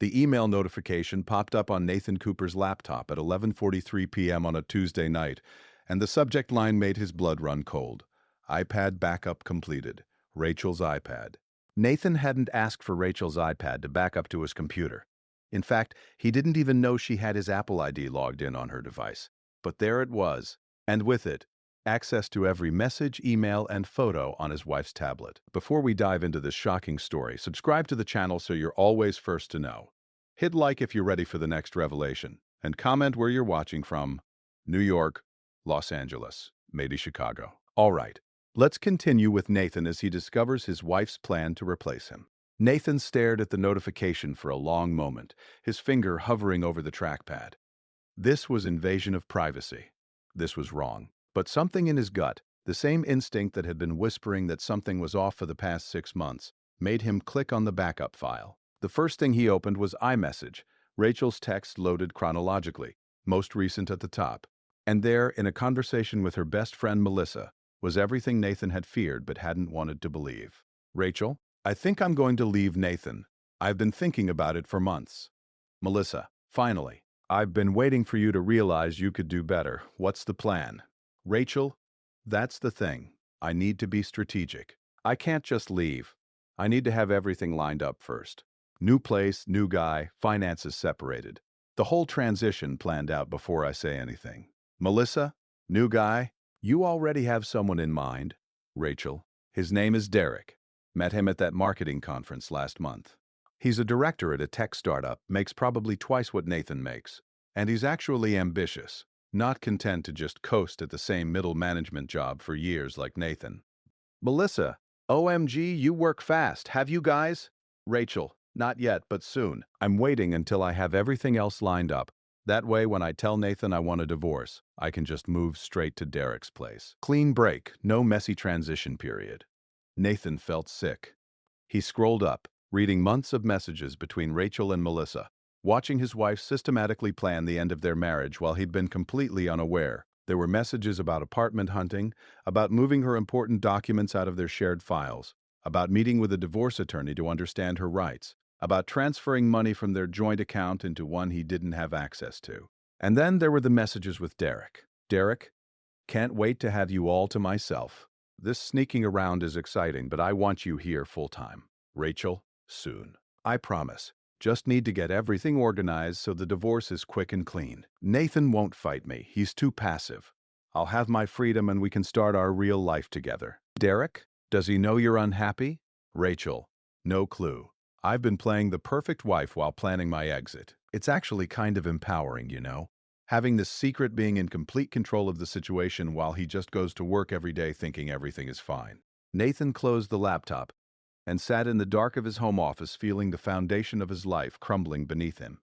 The email notification popped up on Nathan Cooper's laptop at 11:43 p.m. on a Tuesday night, and the subject line made his blood run cold. iPad backup completed. Rachel's iPad. Nathan hadn't asked for Rachel's iPad to back up to his computer. In fact, he didn't even know she had his Apple ID logged in on her device. But there it was, and with it, access to every message, email, and photo on his wife's tablet. Before we dive into this shocking story, subscribe to the channel so you're always first to know. Hit like if you're ready for the next revelation, and comment where you're watching from. New York, Los Angeles, maybe Chicago. All right, let's continue with Nathan as he discovers his wife's plan to replace him. Nathan stared at the notification for a long moment, his finger hovering over the trackpad. This was invasion of privacy. This was wrong. But something in his gut, the same instinct that had been whispering that something was off for the past 6 months, made him click on the backup file. The first thing he opened was iMessage, Rachel's text loaded chronologically, most recent at the top. And there, in a conversation with her best friend Melissa, was everything Nathan had feared but hadn't wanted to believe. Rachel, I think I'm going to leave Nathan. I've been thinking about it for months. Melissa, finally. I've been waiting for you to realize you could do better. What's the plan? Rachel, that's the thing. I need to be strategic. I can't just leave. I need to have everything lined up first. New place, new guy, finances separated. The whole transition planned out before I say anything. Melissa, new guy, you already have someone in mind. Rachel, his name is Derek. Met him at that marketing conference last month. He's a director at a tech startup, makes probably twice what Nathan makes. And he's actually ambitious, not content to just coast at the same middle management job for years like Nathan. Melissa, OMG, you work fast, have you guys? Rachel, not yet, but soon. I'm waiting until I have everything else lined up. That way, when I tell Nathan I want a divorce, I can just move straight to Derek's place. Clean break, no messy transition period. Nathan felt sick. He scrolled up, reading months of messages between Rachel and Melissa, watching his wife systematically plan the end of their marriage while he'd been completely unaware. There were messages about apartment hunting, about moving her important documents out of their shared files, about meeting with a divorce attorney to understand her rights, about transferring money from their joint account into one he didn't have access to. And then there were the messages with Derek. Derek, can't wait to have you all to myself. This sneaking around is exciting, but I want you here full-time. Rachel, soon. I promise. Just need to get everything organized so the divorce is quick and clean. Nathan won't fight me. He's too passive. I'll have my freedom and we can start our real life together. Derek, does he know you're unhappy? Rachel, no clue. I've been playing the perfect wife while planning my exit. It's actually kind of empowering, you know? Having this secret being in complete control of the situation while he just goes to work every day thinking everything is fine. Nathan closed the laptop and sat in the dark of his home office feeling the foundation of his life crumbling beneath him.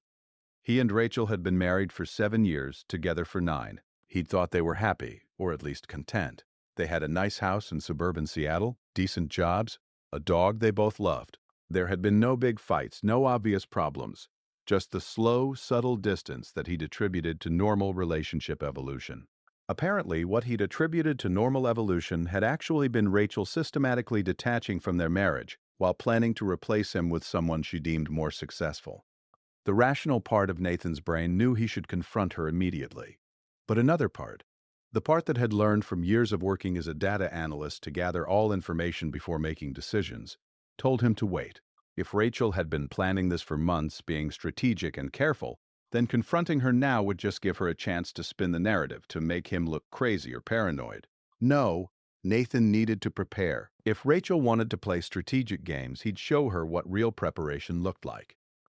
He and Rachel had been married for 7 years, together for 9. He'd thought they were happy, or at least content. They had a nice house in suburban Seattle, decent jobs, a dog they both loved. There had been no big fights, no obvious problems, just the slow, subtle distance that he'd attributed to normal relationship evolution. Apparently, what he'd attributed to normal evolution had actually been Rachel systematically detaching from their marriage while planning to replace him with someone she deemed more successful. The rational part of Nathan's brain knew he should confront her immediately. But another part, the part that had learned from years of working as a data analyst to gather all information before making decisions, told him to wait. If Rachel had been planning this for months, being strategic and careful, then confronting her now would just give her a chance to spin the narrative, to make him look crazy or paranoid. No, Nathan needed to prepare. If Rachel wanted to play strategic games, he'd show her what real preparation looked like.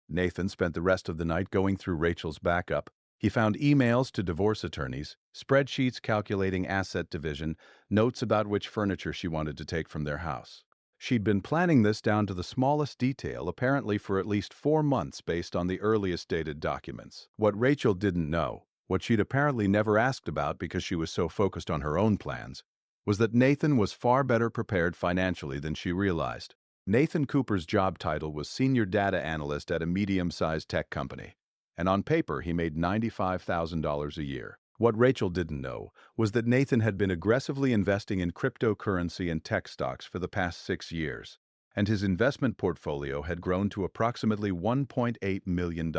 Nathan spent the rest of the night going through Rachel's backup. He found emails to divorce attorneys, spreadsheets calculating asset division, notes about which furniture she wanted to take from their house. She'd been planning this down to the smallest detail, apparently for at least 4 months based on the earliest dated documents. What Rachel didn't know, what she'd apparently never asked about because she was so focused on her own plans, was that Nathan was far better prepared financially than she realized. Nathan Cooper's job title was Senior Data Analyst at a medium-sized tech company, and on paper he made $95,000 a year. What Rachel didn't know was that Nathan had been aggressively investing in cryptocurrency and tech stocks for the past 6 years, and his investment portfolio had grown to approximately $1.8 million.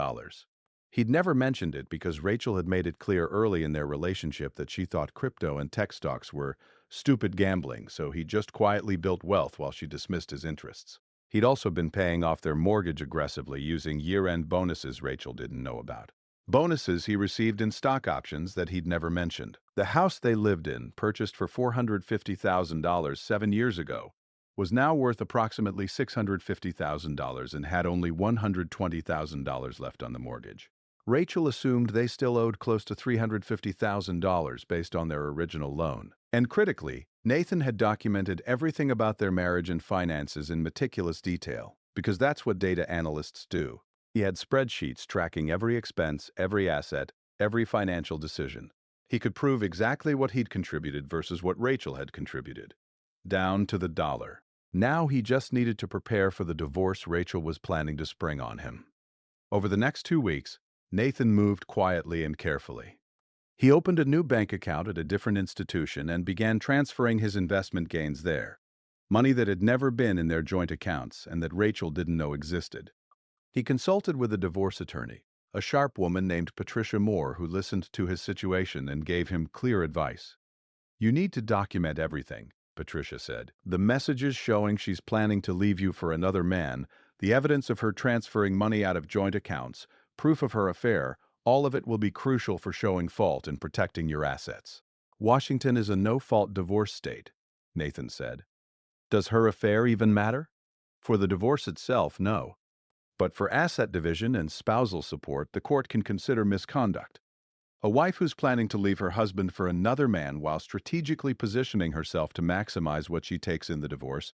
He'd never mentioned it because Rachel had made it clear early in their relationship that she thought crypto and tech stocks were stupid gambling, so he just quietly built wealth while she dismissed his interests. He'd also been paying off their mortgage aggressively using year-end bonuses Rachel didn't know about. Bonuses he received in stock options that he'd never mentioned. The house they lived in, purchased for $450,000 7 years ago, was now worth approximately $650,000 and had only $120,000 left on the mortgage. Rachel assumed they still owed close to $350,000 based on their original loan. And critically, Nathan had documented everything about their marriage and finances in meticulous detail, because that's what data analysts do. He had spreadsheets tracking every expense, every asset, every financial decision. He could prove exactly what he'd contributed versus what Rachel had contributed, down to the dollar. Now he just needed to prepare for the divorce Rachel was planning to spring on him. Over the next 2 weeks, Nathan moved quietly and carefully. He opened a new bank account at a different institution and began transferring his investment gains there, money that had never been in their joint accounts and that Rachel didn't know existed. He consulted with a divorce attorney, a sharp woman named Patricia Moore, who listened to his situation and gave him clear advice. "You need to document everything," Patricia said. "The messages showing she's planning to leave you for another man, the evidence of her transferring money out of joint accounts, proof of her affair, all of it will be crucial for showing fault and protecting your assets." "Washington is a no-fault divorce state," Nathan said. "Does her affair even matter?" "For the divorce itself, no. But for asset division and spousal support, the court can consider misconduct. A wife who's planning to leave her husband for another man while strategically positioning herself to maximize what she takes in the divorce,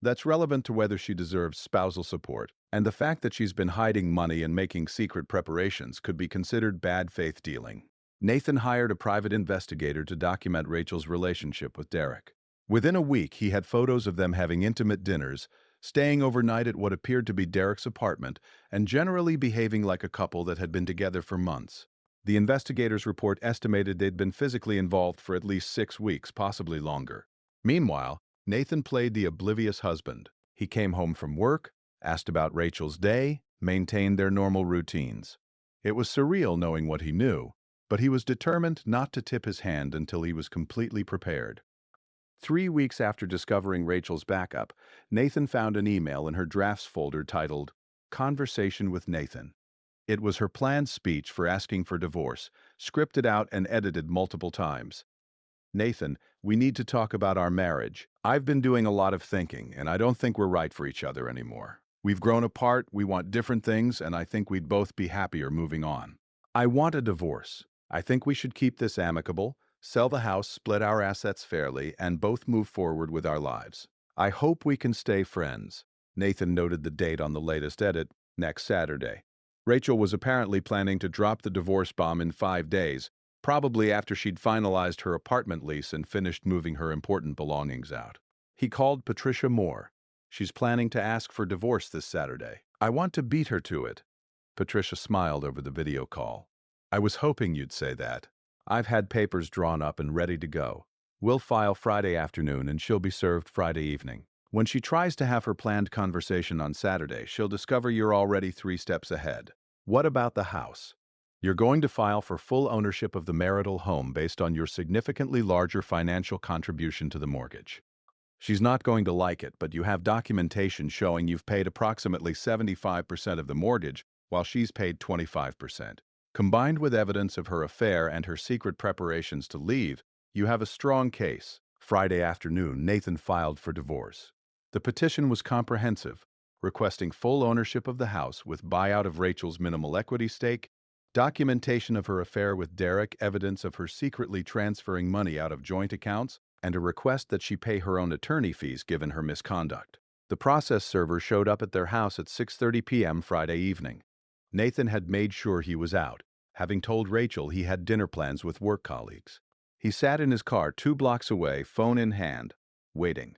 that's relevant to whether she deserves spousal support, and the fact that she's been hiding money and making secret preparations could be considered bad faith dealing." Nathan hired a private investigator to document Rachel's relationship with Derek. Within a week, he had photos of them having intimate dinners, staying overnight at what appeared to be Derek's apartment, and generally behaving like a couple that had been together for months. The investigator's report estimated they'd been physically involved for at least 6 weeks, possibly longer. Meanwhile, Nathan played the oblivious husband. He came home from work, asked about Rachel's day, maintained their normal routines. It was surreal knowing what he knew, but he was determined not to tip his hand until he was completely prepared. 3 weeks after discovering Rachel's backup, Nathan found an email in her drafts folder titled "Conversation with Nathan." It was her planned speech for asking for divorce, scripted out and edited multiple times. "Nathan, we need to talk about our marriage. I've been doing a lot of thinking, and I don't think we're right for each other anymore. We've grown apart, we want different things, and I think we'd both be happier moving on. I want a divorce. I think we should keep this amicable, sell the house, split our assets fairly, and both move forward with our lives. I hope we can stay friends." Nathan noted the date on the latest edit, next Saturday. Rachel was apparently planning to drop the divorce bomb in 5 days, probably after she'd finalized her apartment lease and finished moving her important belongings out. He called Patricia Moore. "She's planning to ask for divorce this Saturday. I want to beat her to it." Patricia smiled over the video call. "I was hoping you'd say that. I've had papers drawn up and ready to go. We'll file Friday afternoon and she'll be served Friday evening. When she tries to have her planned conversation on Saturday, she'll discover you're already 3 steps ahead. What about the house? You're going to file for full ownership of the marital home based on your significantly larger financial contribution to the mortgage. She's not going to like it, but you have documentation showing you've paid approximately 75% of the mortgage while she's paid 25%. Combined with evidence of her affair and her secret preparations to leave, you have a strong case." Friday afternoon, Nathan filed for divorce. The petition was comprehensive, requesting full ownership of the house with buyout of Rachel's minimal equity stake, documentation of her affair with Derek, evidence of her secretly transferring money out of joint accounts, and a request that she pay her own attorney fees given her misconduct. The process server showed up at their house at 6:30 p.m. Friday evening. Nathan had made sure he was out, having told Rachel he had dinner plans with work colleagues. He sat in his car 2 blocks away, phone in hand, waiting.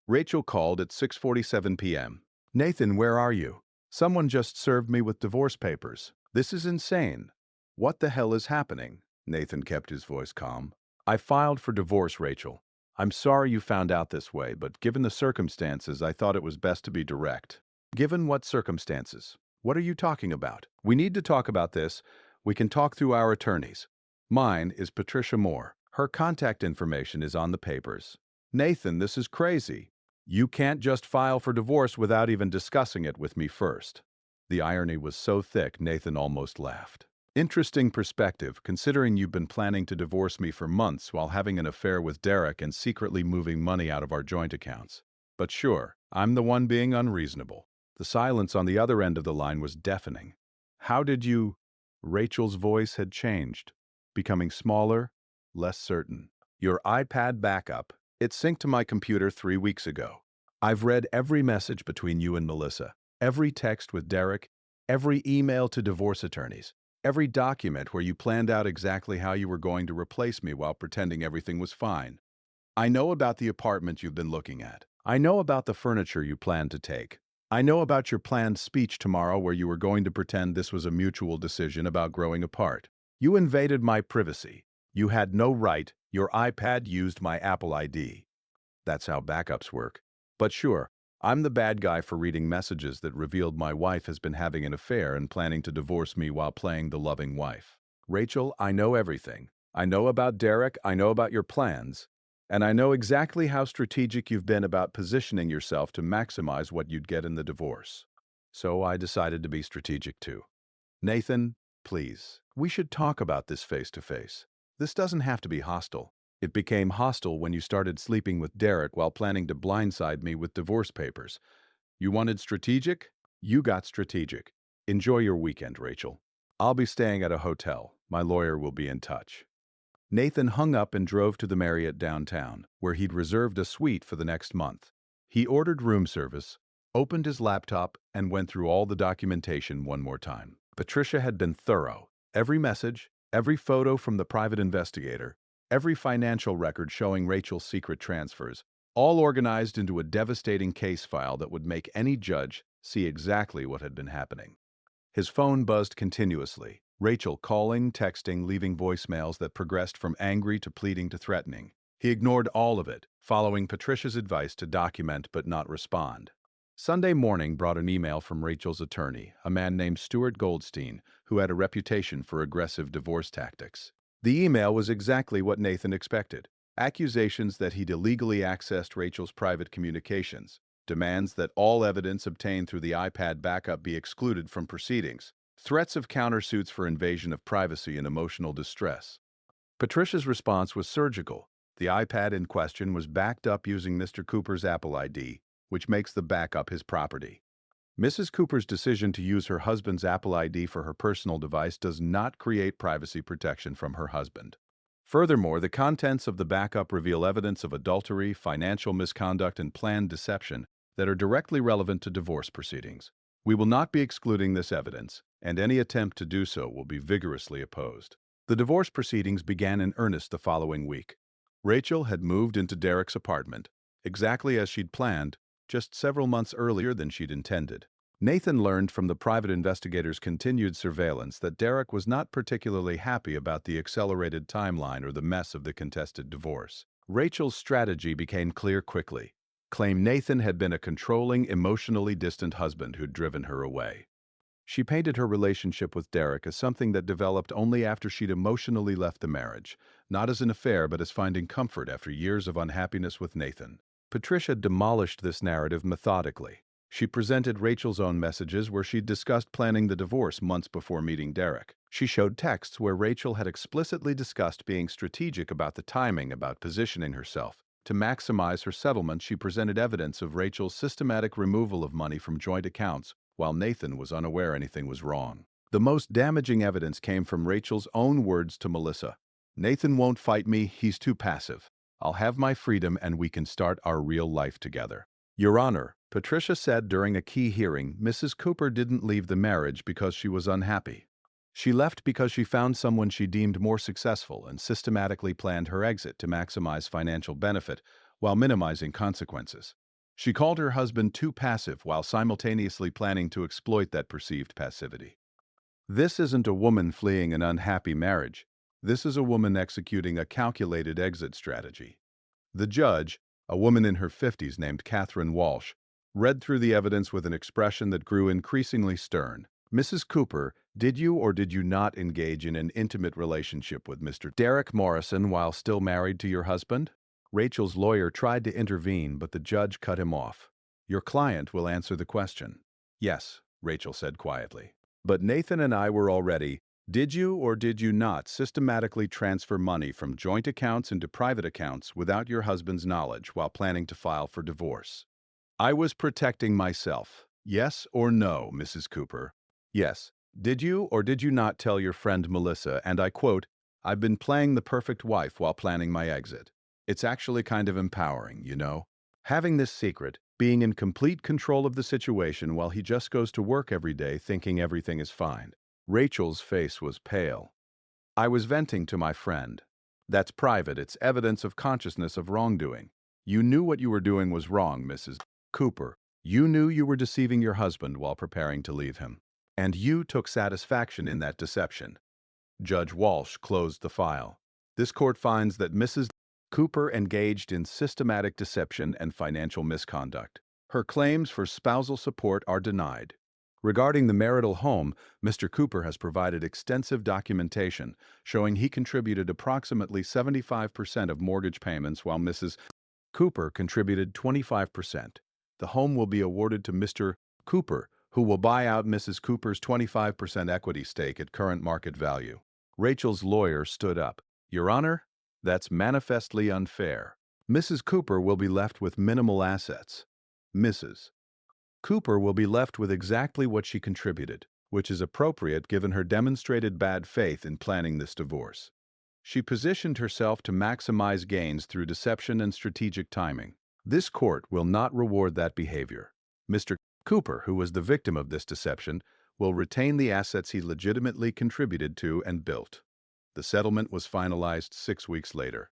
Rachel called at 6:47 p.m. "Nathan, where are you? Someone just served me with divorce papers. This is insane. What the hell is happening?" Nathan kept his voice calm. "I filed for divorce, Rachel. I'm sorry you found out this way, but given the circumstances, I thought it was best to be direct. Given what circumstances? What are you talking about? We need to talk about this. We can talk through our attorneys. Mine is Patricia Moore. Her contact information is on the papers. Nathan, this is crazy. You can't just file for divorce without even discussing it with me first. The irony was so thick, Nathan almost laughed. Interesting perspective, considering you've been planning to divorce me for months while having an affair with Derek and secretly moving money out of our joint accounts. But sure, I'm the one being unreasonable. The silence on the other end of the line was deafening. How did you... Rachel's voice had changed, becoming smaller, less certain. Your iPad backup. It synced to my computer 3 weeks ago. I've read every message between you and Melissa, every text with Derek, every email to divorce attorneys, every document where you planned out exactly how you were going to replace me while pretending everything was fine. I know about the apartment you've been looking at. I know about the furniture you plan to take. I know about your planned speech tomorrow where you were going to pretend this was a mutual decision about growing apart. You invaded my privacy. You had no right. Your iPad used my Apple ID. That's how backups work. But sure, I'm the bad guy for reading messages that revealed my wife has been having an affair and planning to divorce me while playing the loving wife. Rachel, I know everything. I know about Derek, I know about your plans, and I know exactly how strategic you've been about positioning yourself to maximize what you'd get in the divorce. So I decided to be strategic too. Nathan, please, we should talk about this face to face. This doesn't have to be hostile. It became hostile when you started sleeping with Derek while planning to blindside me with divorce papers. You wanted strategic? You got strategic. Enjoy your weekend, Rachel. I'll be staying at a hotel. My lawyer will be in touch. Nathan hung up and drove to the Marriott downtown, where he'd reserved a suite for the next month. He ordered room service, opened his laptop, and went through all the documentation one more time. Patricia had been thorough. Every message, every photo from the private investigator, every financial record showing Rachel's secret transfers, all organized into a devastating case file that would make any judge see exactly what had been happening. His phone buzzed continuously, Rachel calling, texting, leaving voicemails that progressed from angry to pleading to threatening. He ignored all of it, following Patricia's advice to document but not respond. Sunday morning brought an email from Rachel's attorney, a man named Stuart Goldstein, who had a reputation for aggressive divorce tactics. The email was exactly what Nathan expected. Accusations that he'd illegally accessed Rachel's private communications, demands that all evidence obtained through the iPad backup be excluded from proceedings, threats of countersuits for invasion of privacy and emotional distress. Patricia's response was surgical. The iPad in question was backed up using Mr. Cooper's Apple ID, which makes the backup his property. Mrs. Cooper's decision to use her husband's Apple ID for her personal device does not create privacy protection from her husband. Furthermore, the contents of the backup reveal evidence of adultery, financial misconduct, and planned deception that are directly relevant to divorce proceedings. We will not be excluding this evidence, and any attempt to do so will be vigorously opposed. The divorce proceedings began in earnest the following week. Rachel had moved into Derek's apartment, exactly as she'd planned, just several months earlier than she'd intended. Nathan learned from the private investigator's continued surveillance that Derek was not particularly happy about the accelerated timeline or the mess of the contested divorce. Rachel's strategy became clear quickly. Claim Nathan had been a controlling, emotionally distant husband who'd driven her away. She painted her relationship with Derek as something that developed only after she'd emotionally left the marriage, not as an affair but as finding comfort after years of unhappiness with Nathan. Patricia demolished this narrative methodically. She presented Rachel's own messages where she'd discussed planning the divorce months before meeting Derek. She showed texts where Rachel had explicitly discussed being strategic about the timing, about positioning herself. To maximize her settlement, she presented evidence of Rachel's systematic removal of money from joint accounts, while Nathan was unaware anything was wrong. The most damaging evidence came from Rachel's own words to Melissa. Nathan won't fight me, he's too passive. I'll have my freedom and we can start our real life together. Your Honor, Patricia said during a key hearing, Mrs. Cooper didn't leave the marriage because she was unhappy. She left because she found someone she deemed more successful and systematically planned her exit to maximize financial benefit while minimizing consequences. She called her husband too passive while simultaneously planning to exploit that perceived passivity. This isn't a woman fleeing an unhappy marriage. This is a woman executing a calculated exit strategy. The judge, a woman in her 50s named Catherine Walsh, read through the evidence with an expression that grew increasingly stern. Mrs. Cooper, did you or did you not engage in an intimate relationship with Mr. Derek Morrison while still married to your husband? Rachel's lawyer tried to intervene, but the judge cut him off. Your client will answer the question. Yes, Rachel said quietly. But Nathan and I were already. Did you or did you not systematically transfer money from joint accounts into private accounts without your husband's knowledge while planning to file for divorce? I was protecting myself. Yes or no, Mrs. Cooper? Yes. Did you or did you not tell your friend Melissa, and I quote, I've been playing the perfect wife while planning my exit. It's actually kind of empowering, you know? Having this secret, being in complete control of the situation while he just goes to work every day thinking everything is fine. Rachel's face was pale. I was venting to my friend. That's private. It's evidence of consciousness of wrongdoing. You knew what you were doing was wrong, Mrs. Cooper. You knew you were deceiving your husband while preparing to leave him. And you took satisfaction in that deception. Judge Walsh closed the file. This court finds that Mrs. Cooper engaged in systematic deception and financial misconduct. Her claims for spousal support are denied. Regarding the marital home, Mr. Cooper has provided extensive documentation showing he contributed approximately 75% of mortgage payments while Mrs. Cooper contributed 25%. The home will be awarded to Mr. Cooper, who will buy out Mrs. Cooper's 25% equity stake at current market value. Rachel's lawyer stood up. Your Honor, that's manifestly unfair. Mrs. Cooper will be left with minimal assets. Mrs. Cooper will be left with exactly what she contributed, which is appropriate given her demonstrated bad faith in planning this divorce. She positioned herself to maximize gains through deception and strategic timing. This court will not reward that behavior. Mr. Cooper, who was the victim of this deception, will retain the assets he legitimately contributed to and built. The settlement was finalized 6 weeks later.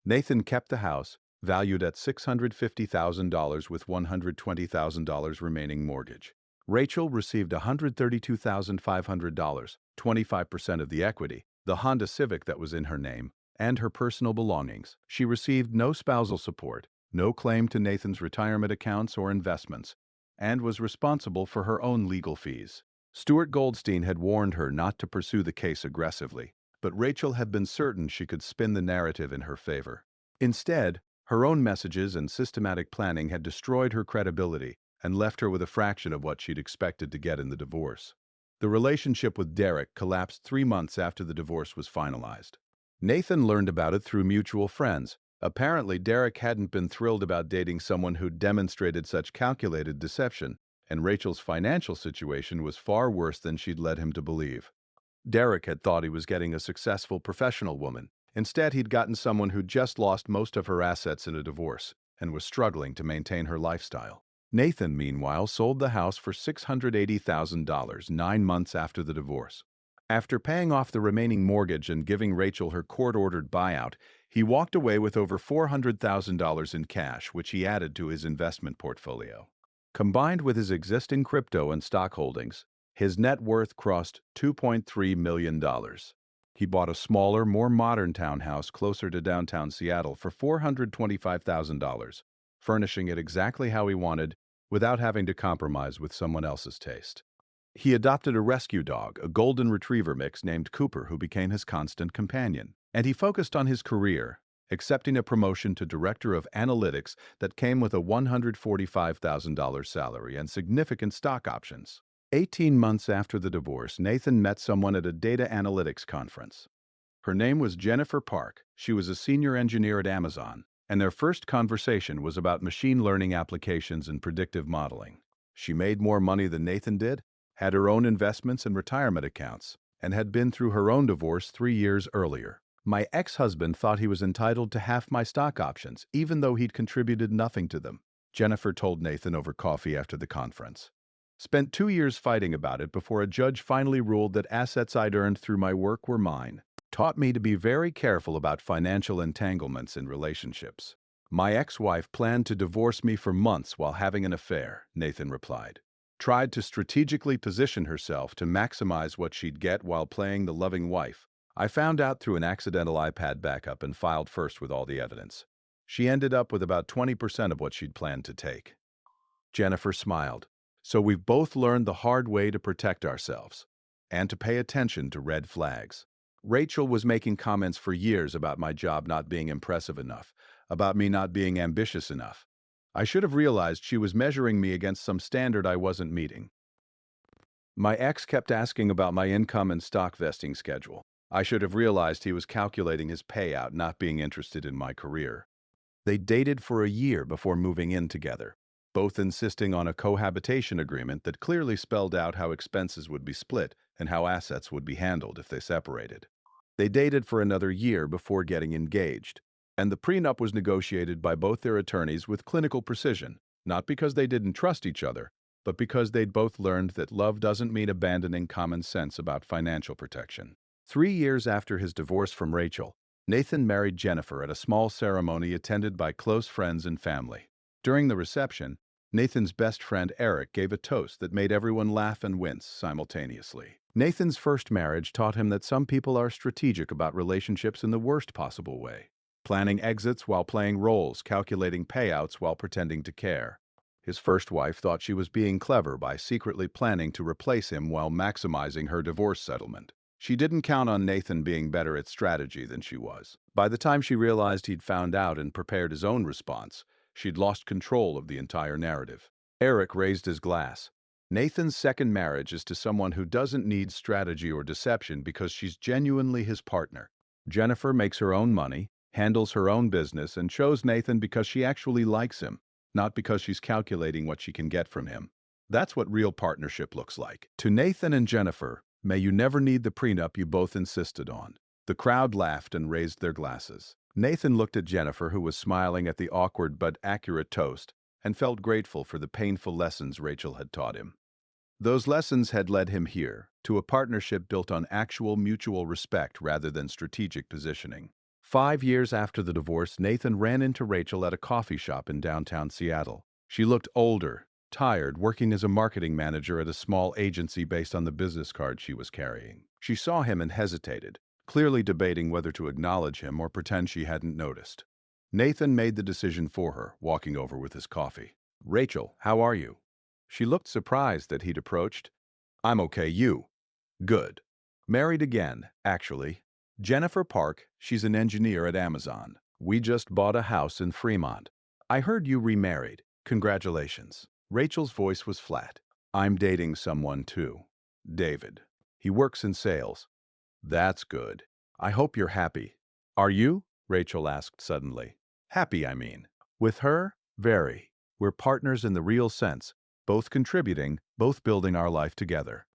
Nathan kept the house, valued at $650,000 with $120,000 remaining mortgage. Rachel received $132,500, 25% of the equity, the Honda Civic that was in her name, and her personal belongings. She received no spousal support, no claim to Nathan's retirement accounts or investments, and was responsible for her own legal fees. Stuart Goldstein had warned her not to pursue the case aggressively, but Rachel had been certain she could spin the narrative in her favor. Instead, her own messages and systematic planning had destroyed her credibility and left her with a fraction of what she'd expected to get in the divorce. The relationship with Derek collapsed 3 months after the divorce was finalized. Nathan learned about it through mutual friends. Apparently, Derek hadn't been thrilled about dating someone who'd demonstrated such calculated deception, and Rachel's financial situation was far worse than she'd led him to believe. Derek had thought he was getting a successful professional woman. Instead, he'd gotten someone who'd just lost most of her assets in a divorce and was struggling to maintain her lifestyle. Nathan, meanwhile, sold the house for $680,000 9 months after the divorce. After paying off the remaining mortgage and giving Rachel her court-ordered buyout, he walked away with over $400,000 in cash, which he added to his investment portfolio. Combined with his existing crypto and stock holdings, his net worth crossed $2.3 million. He bought a smaller, more modern townhouse closer to downtown Seattle for $425,000, furnishing it exactly how he wanted without having to compromise with someone else's taste. He adopted a rescue dog, a golden retriever mix named Cooper, who became his constant companion. And he focused on his career, accepting a promotion to director of analytics that came with a $145,000 salary and significant stock options. 18 months after the divorce, Nathan met someone at a data analytics conference. Her name was Jennifer Park. She was a senior engineer at Amazon, and their first conversation was about machine learning applications and predictive modeling. She made more money than Nathan did, had her own investments and retirement accounts, and had been through her own divorce 3 years earlier. My ex-husband thought he was entitled to half my stock options, even though he'd contributed nothing to them, Jennifer told Nathan over coffee after the conference. Spent 2 years fighting about it before a judge finally ruled that assets I'd earned through my work were mine. Taught me to be very careful about financial entanglements in relationships. My ex-wife planned to divorce me for months while having an affair, Nathan replied. Tried to strategically position herself to maximize what she'd get while playing the loving wife. I found out through an accidental iPad backup and filed first with all the evidence. She ended up with about 20% of what she'd planned to take. Jennifer smiled. So we've both learned the hard way to protect ourselves and to pay attention to red flags. Rachel was making comments for years about my job not being impressive enough, about me not being ambitious enough. I should have realized she was measuring me against some standard I wasn't meeting. My ex kept asking about my income and stock vesting schedule. I should have realized he was calculating his payout, not being interested in my career. They dated for a year before moving in together, both insisting on a cohabitation agreement that clearly spelled out how expenses would be split and how assets would be handled if they separated. They dated for another year before getting engaged, and the prenup was negotiated by both their attorneys with clinical precision, not because they didn't trust each other, but because they'd both learned that love doesn't mean abandoning common sense about financial protection. 3 years after his divorce from Rachel, Nathan married Jennifer at a small ceremony attended by close friends and family. During the reception, Nathan's best friend Eric gave a toast that made everyone laugh and wince simultaneously. Nathan's first marriage taught him that some people are strategic about relationships in the worst possible way, planning exits while playing roles, calculating payouts while pretending to care. His first wife thought she was being clever by secretly planning to replace him while maximizing her divorce settlement. She didn't count on Nathan being better at strategy than she was. By the time she realized he'd found out and prepared his own response, she'd lost control of the entire narrative. Eric raised his glass. Nathan's second marriage is to someone who doesn't need strategy or deception because she's genuinely his partner. Jennifer makes her own money, handles her own business, and chose Nathan because she actually likes him, not because she's calculating what she can get from him. That's what real partnership looks like. To Nathan and Jennifer, may you never need the prenup you both insisted on. The crowd laughed and raised their glasses. Nathan looked at Jennifer, who was smiling at the awkward but accurate toast, and felt grateful for the painful lessons Rachel had taught him. Those lessons had led him here, to a partnership built on actual mutual respect rather than strategic positioning. 5 years after the divorce, Nathan ran into Rachel at a coffee shop in downtown Seattle. She looked older, tired, working as a marketing manager at a small agency based on the business card she was carrying. She saw him and hesitated, clearly debating whether to acknowledge him or pretend she hadn't noticed. Nathan made the decision for her, walking over with his coffee. "Rachel, how are you?" She looked surprised that he'd approached. "I'm okay, you?" "Good. Married again, actually. Jennifer Park, she's an engineer at Amazon. We just bought a house in Fremont. I heard you remarried. Congratulations." Rachel's voice was flat. "I'm dating someone too. David. He works in sales." "That's good. I hope you're happy." "Are you?" Rachel asked suddenly. "Happy, I mean." "With her? Very. We're partners in the real sense, both contributing, both building our life together.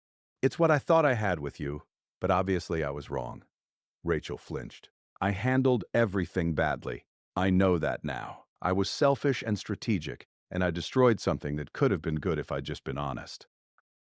It's what I thought I had with you, but obviously I was wrong." Rachel flinched. "I handled everything badly. I know that now. I was selfish and strategic, and I destroyed something that could have been good if I'd just been honest."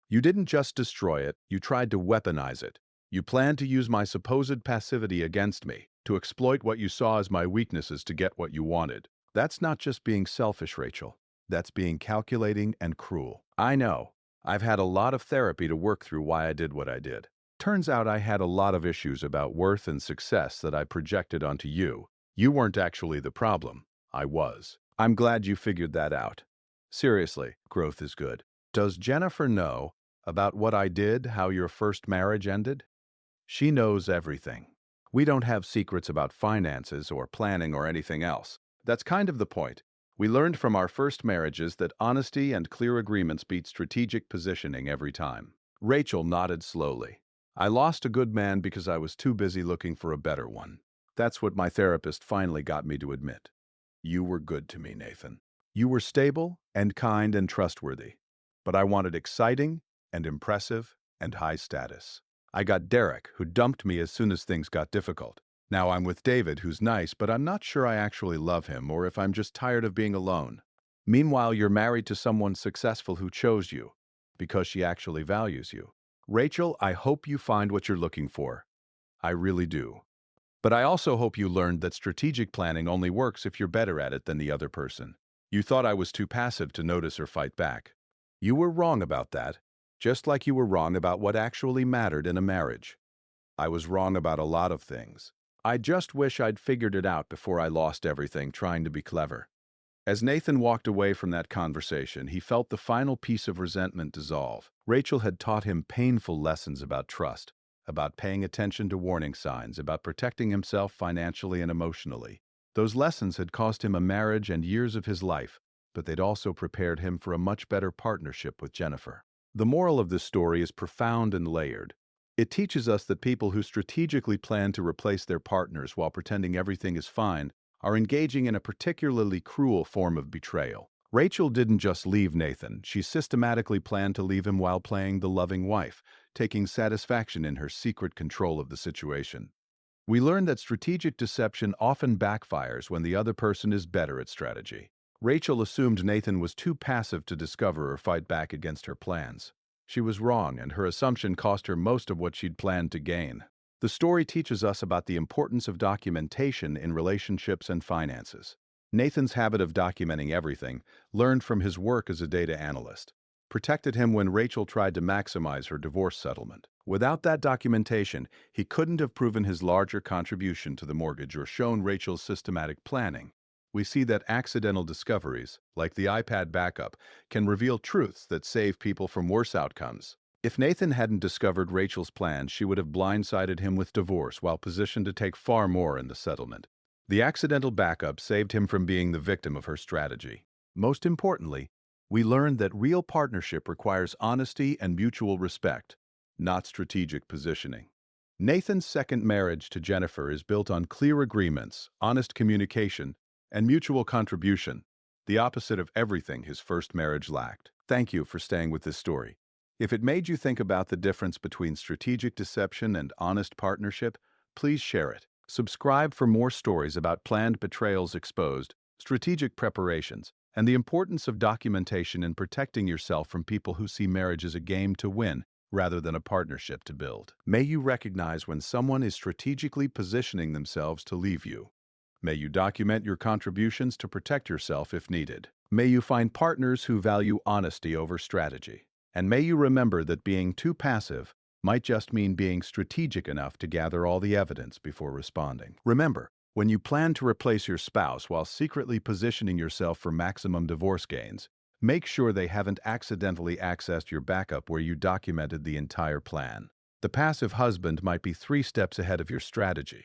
"You didn't just destroy it, you tried to weaponize it. You planned to use my supposed passivity against me, to exploit what you saw as my weaknesses to get what you wanted. That's not just being selfish, Rachel. That's being calculating and cruel. I know. I've had a lot of therapy to work through why I did what I did. Turns out I had a lot of issues about worth and success that I projected onto you. You weren't actually the problem. I was. I'm glad you figured that out. Seriously, growth is good. Does Jennifer know about what I did, how your first marriage ended?" "She knows everything. We don't have secrets about finances or planning or anything else. That's kind of the point. We learned from our first marriages that honesty and clear agreements beat strategic positioning every time." Rachel nodded slowly. "I lost a good man because I was too busy looking for a better one. That's what my therapist finally got me to admit. You were good to me, Nathan. You were stable and kind and trustworthy. But I wanted exciting and impressive and high status. I got Derek, who dumped me as soon as things got difficult. Now I'm with David, who's nice, but I'm not sure I actually love him or if I'm just tired of being alone. Meanwhile, you're married to someone successful who chose you because she actually values you. Rachel, I hope you find what you're looking for. I really do. But I also hope you learned that strategic planning only works if you're better at it than the other person. You thought I was too passive to notice or fight back. You were wrong about that, just like you were wrong about what actually mattered in a marriage. I was wrong about a lot of things. I just wish I'd figured it out before I lost everything trying to be clever. As Nathan walked away from that conversation, he felt the final piece of resentment dissolve. Rachel had taught him painful lessons about trust, about paying attention to warning signs, about protecting himself financially and emotionally. Those lessons had cost him a marriage and years of his life, but they'd also prepared him for a much better partnership with Jennifer. The moral of this story is profound and layered. It teaches us that people who strategically plan to replace their partners while pretending everything is fine are engaging in a particularly cruel form of betrayal. Rachel didn't just leave Nathan, she systematically planned to leave him while playing the loving wife, taking satisfaction in her secret control of the situation. We learned that strategic deception often backfires when the other person is better at strategy. Rachel assumed Nathan was too passive to discover or fight back against her plans. She was wrong, and her assumption cost her most of what she'd planned to gain. The story teaches us about the importance of documentation in relationships and finances. Nathan's habit of documenting everything, learned from his work as a data analyst, protected him when Rachel tried to maximize her divorce settlement. Without that documentation, he couldn't have proven his larger contribution to the mortgage or shown Rachel's systematic planning. We see that accidental discoveries, like the iPad backup, can reveal truths that save people from worse outcomes. If Nathan hadn't discovered Rachel's plan, she would have blindsided him with divorce while positioned to take far more in the settlement. The accidental backup saved him from being the victim of her strategy. Most importantly, we learned that real partnership requires honesty and mutual respect, not strategic positioning. Nathan's second marriage to Jennifer is built on clear agreements, honest communication, and mutual contribution, the opposite of everything his first marriage lacked. Thank you for staying with this story. If it made you think about the difference between strategic deception and honest partnership, please share it. Subscribe for more stories about planned betrayals exposed, strategic preparations, and the importance of documentation in protecting yourself from people who see marriage as a game to win rather than a partnership to build. May you recognize when someone is strategically positioning themselves to leave you. May you document your contributions to protect yourself if needed. May you find partners who value honesty over strategy. And may you remember that being too passive might just mean being strategic enough to gather all the evidence before responding. Remember, when you plan to replace your spouse while secretly positioning yourself for maximum divorce gains, make sure they haven't accidentally accessed your backup where you documented the entire plan. The passive husband might be 3 steps ahead of your strategy.